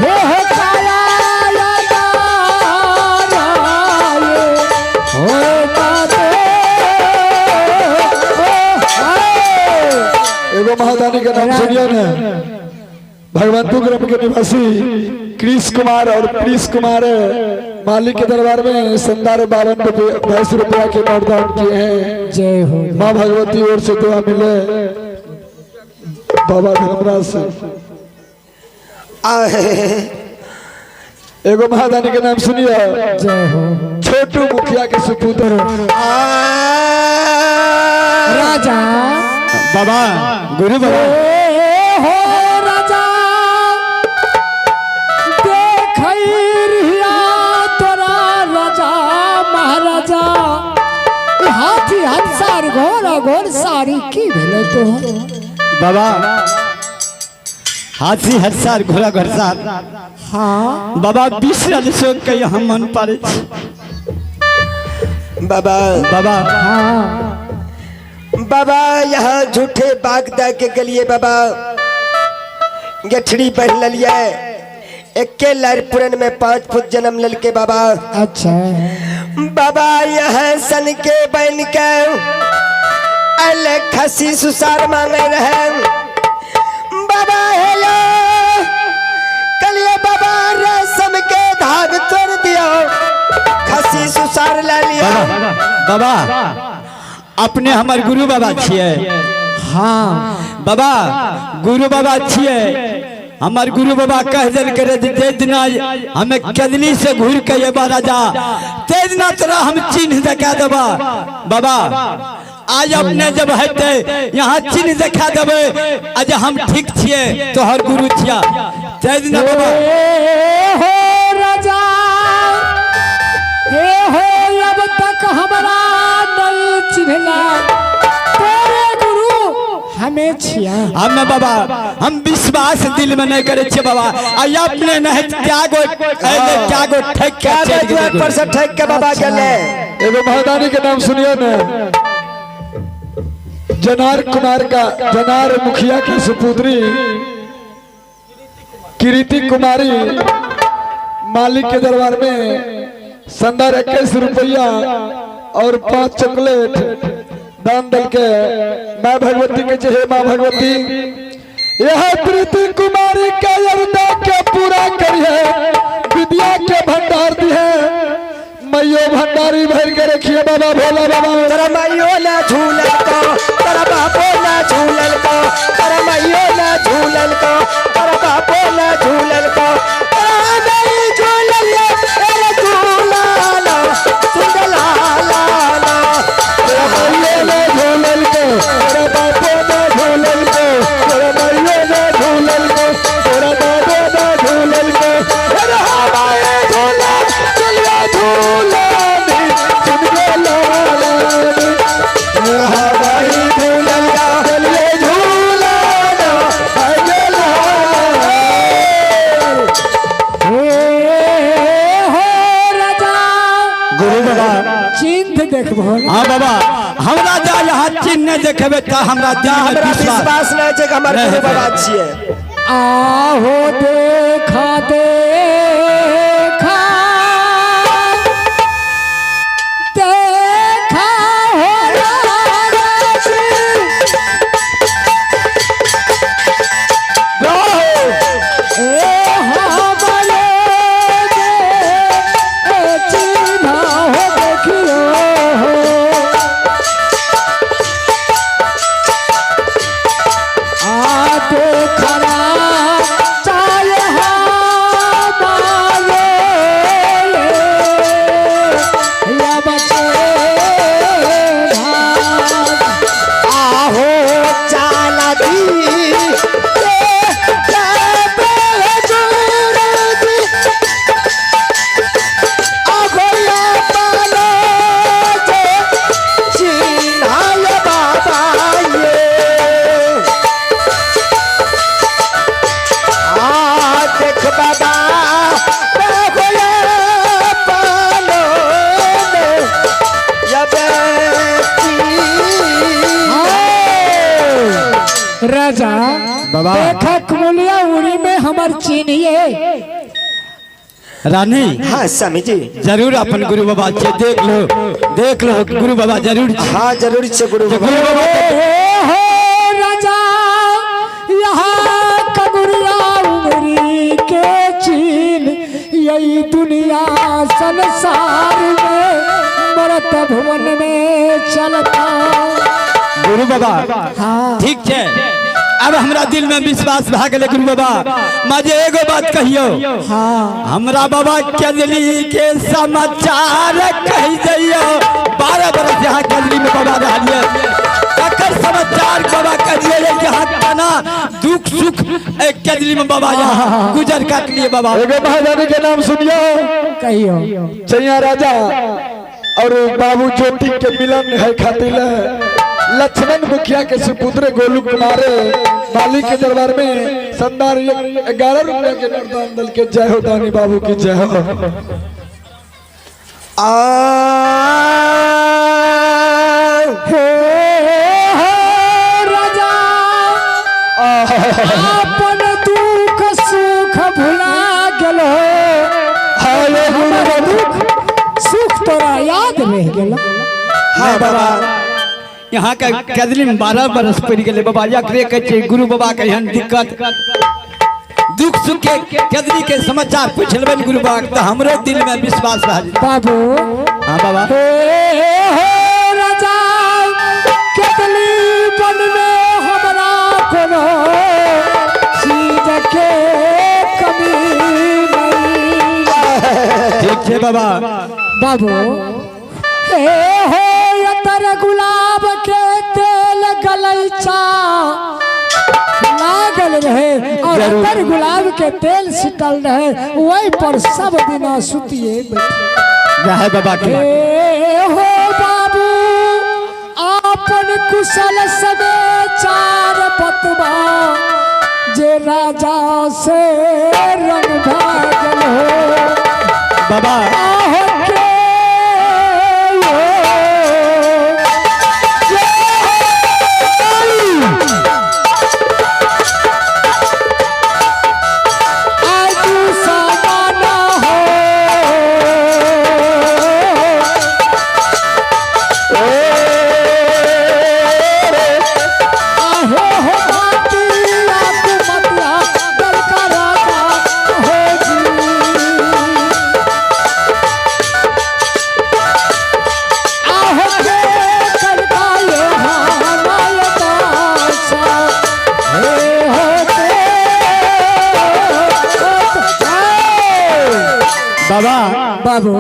हे हो काया एगो महादानी के नाम सुनिए न भगवंतपुर के निवासी कृष कुमार और प्रीश कुमार मालिक के दरबार में शानदार 52 रुपया के नोट दान किए हैं। जय हो माँ भगवती ओर से दुआ मिले बाबा धर्मराज से। एगो महादानी के नाम सुनिए जय हो छोटू मुखिया के सुपुत्र राजा बाबा गुरु बाबा हो राजा देखैरिया तोरा राजा महाराजा हाथी हंसार घोड़ सारी की भेले तो बाबा हाथी हरसार घोड़ा घरसार हाँ बाबा बिसरल सो के यहाँ मन पारे बाबा बाबा हाँ बाबा यहाँ झूठे बागदा के गलिए बाबा गठड़ी पहन लिया एक्के लरपुरन में 5 फुट जन्म लल के बाबा। अच्छा बाबा यहाँ सन के बन के अल खसी सुसार मांगे रहे बाबा हेलो कलिए बाबा रेशम के धाग तोड़ दियो खसी सुसार ला लिया। बाबा अपने हमार गुरु बाबा छिए। हाँ बाबा गुरु बाबा छिए हमार गुरु बाबा कह दिल करे जे दिन हमें कदली से घूर के ये राजा ते दिन तोरा हम चिन्ह दिखा देबा। बाबा आज अपने जब हेते यहाँ चिन्ह दिखा देबे आज हम ठीक छिए तोहर गुरु छिया ते दिन बाबा हो राजा हे हो अब तक हमारा नहीं चिन्हला तेरे गुरु हमें छिया। हम बाबा हम विश्वास दिल में नहीं करे छे बाबा आई अपने नहीं त्यागो ठेक के पर से ठेक के बाबा गले। एगो महादानी के नाम सुनिए न जनार मुखिया की सुपुत्री कीर्ति कुमारी मालिक के दरबार में शानदार 21 रुपया और 5 चॉकलेट दान दल के माँ भगवती के जय माँ भगवती यह प्रीति कुमारी के यरुदा के पूरा करिए विद्या के भंडार दी है मैयो भंडारी भर के रखिए बाबा भोला बाबा। तेरा मैयो ना झूलल को तेरा बापो ना झूलल को तेरा मैयो ना झूलल को तेरा बापो ना झूलल को तेरा नहीं झूलल तेरा झूला ला सुंदला ला ला तेरा मैयो ना झूलल को तेरा बापो ना झूलल को तेरा मैयो ना झूलल को तेरा बाबो ना झूलल को तेरा हमारे झूला चलिया झूला नी सुन के लालानी हमारी झूलल चलिए झूला ना आगे लाला। हो राजा गुरु बाबा चिन्ह देखबो। हाँ बाबा हमरा जा यहाँ चिन्ह देखबे त हमरा दिल में हमरा विश्वास विश्वास नहीं है कि हमारे नहीं गुरु है। बाबा छिए। आहो देखा देखा देखा हो चिन्ह हो देखियो आते खरा चाहे हमारे या बचे आहो चाला दी राजा बाबा देखा कुलिया उड़ी में हम हमर चिन्हिए रानी हाँ स्वामी जी जरूर अपन गुरु बाबा से देख लो गुरु बाबा जरूर हाँ जरूर से गुरु बाबा गुरु बाबा हो राजा यहाँ का गुरुआ उमरी के चीन यही दुनिया संसार में मरत भुवन में चलता। गुरु बाबा हाँ ठीक है अब हमरा दिल में विश्वास भा गए गुरु बाबा मुझे एगो बात कहियो हाँ हमरा बाबा केजली के समाचार कही दियो 12 बरस यहाँ केजली में बाबा रहिए तकर समाचार बाबा कहिए यहाँ खाना दुख सुख एक केजली में बाबा यहाँ गुजर काट लिए बाबा एगो महारानी के नाम सुनियो कहियो चैया राजा और बाबू ज्योति के मिलन है खातिर लक्ष्मण मुखिया के सुपुत्र गोलू कुमार मालिक के दरबार में संदार 11 रुपया के नोट दल के जय हो दानी बाबू की जय हो। हे राजा अपन दुख सुख भुला गेलो हमर दुख सुख तोरा याद रह गेलो। हाँ बाबा यहाँ का केजली में 12 बरस पड़ गए बाबा एकरे कहे गुरु बाबा के यहाँ दिक्कत दुख सुख के केजली के समाचार पूछ लेबे गुरु बाबा तो हमरो दिल में विश्वास रह बाबू हाँ बाबा हे राजा केतली बन में हमरा कोनो चीज के कमी नहीं। ठीक है बाबा बाबू हे हो तर गुलाब के तेल गलैचा लागल रहे और तर गुलाब के तेल सिटल रहे वही पर सब दिना सुतिए बैठे है बाबा के हो बाबू आपन कुशल समाचार बतवा जे राजा से रंग भागल हो बाबा आहो के बाबू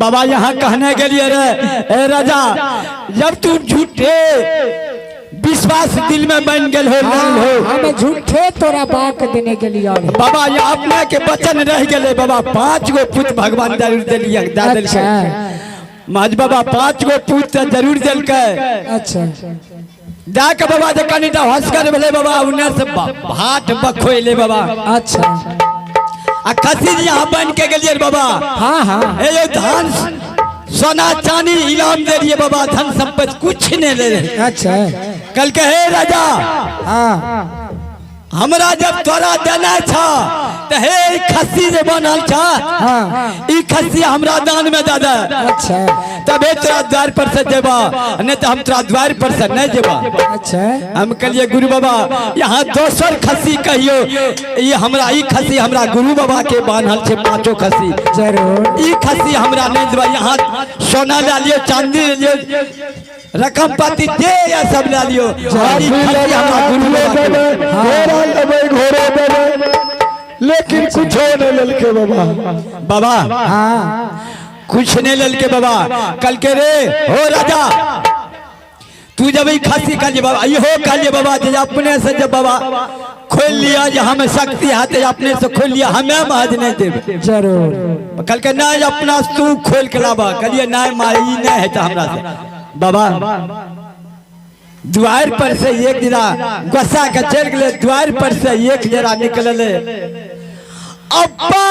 बाबा यहाँ कहने के लिए रे ए राजा जब तू झूठे विश्वास दिल में बन गए हो हमें झूठे तोरा बाक देने के लिए बाबा ये अपने के वचन रह गए बाबा 5 गो पुत्र भगवान जरूर दिलिए अच्छा महज बाबा 5 गो पुत्र जरूर दिल के अच्छा जाके बाबा जे कनिटा हंसकर भेले बाबा उन्ने से भाट बखोइले बाबा अच्छा आ खसी यहाँ बन के गेलिए बाबा हाँ हाँ ये धान सोना चांदी इनाम दे दिए बाबा धन संपत्ति कुछ नहीं ले रहे अच्छा कल के हे राजा हाँ हमरा जब तोरा देना था तो हे खस्सी जे बनल था हाँ ई खस्सी हमरा दान में दे दे अच्छा तबे तोरा द्वार पर से जेबा नहीं तो हम तोरा द्वार पर से नहीं जेबा अच्छा हम कहलिए गुरु बाबा यहाँ दोसर खस्सी कहियो ये हमरा ई खस्सी हमरा गुरु बाबा के बांधल छे 5 खस्सी जरूर ई खस्सी हमरा नहीं देबा यहाँ सोना ले लियो चांदी ले लियो रकम पाती दे या सब ला लियो और ई खस्सी हमरा गुरु बाबा के घोड़ा लेबै घोड़ा देबै लेकिन कुछ नहीं ललके बाबा बाबा हाँ कुछ नहीं ललके बाबा कल के रे हो राजा तू जब ई खस्सी कल बाबा इहो कल बाबा जे अपने से जब बाबा खोल लिया जे हमें शक्ति हाथ अपने से खोल लिया हमें महज नहीं देब जरूर कल के नहीं अपना तू खोल के लाबा कहलिए नहीं माई नहीं है तो हमरा से बाबा द्वार पर से एक जरा गुस्सा के चल गए द्वार पर से एक जरा निकलले अब्बा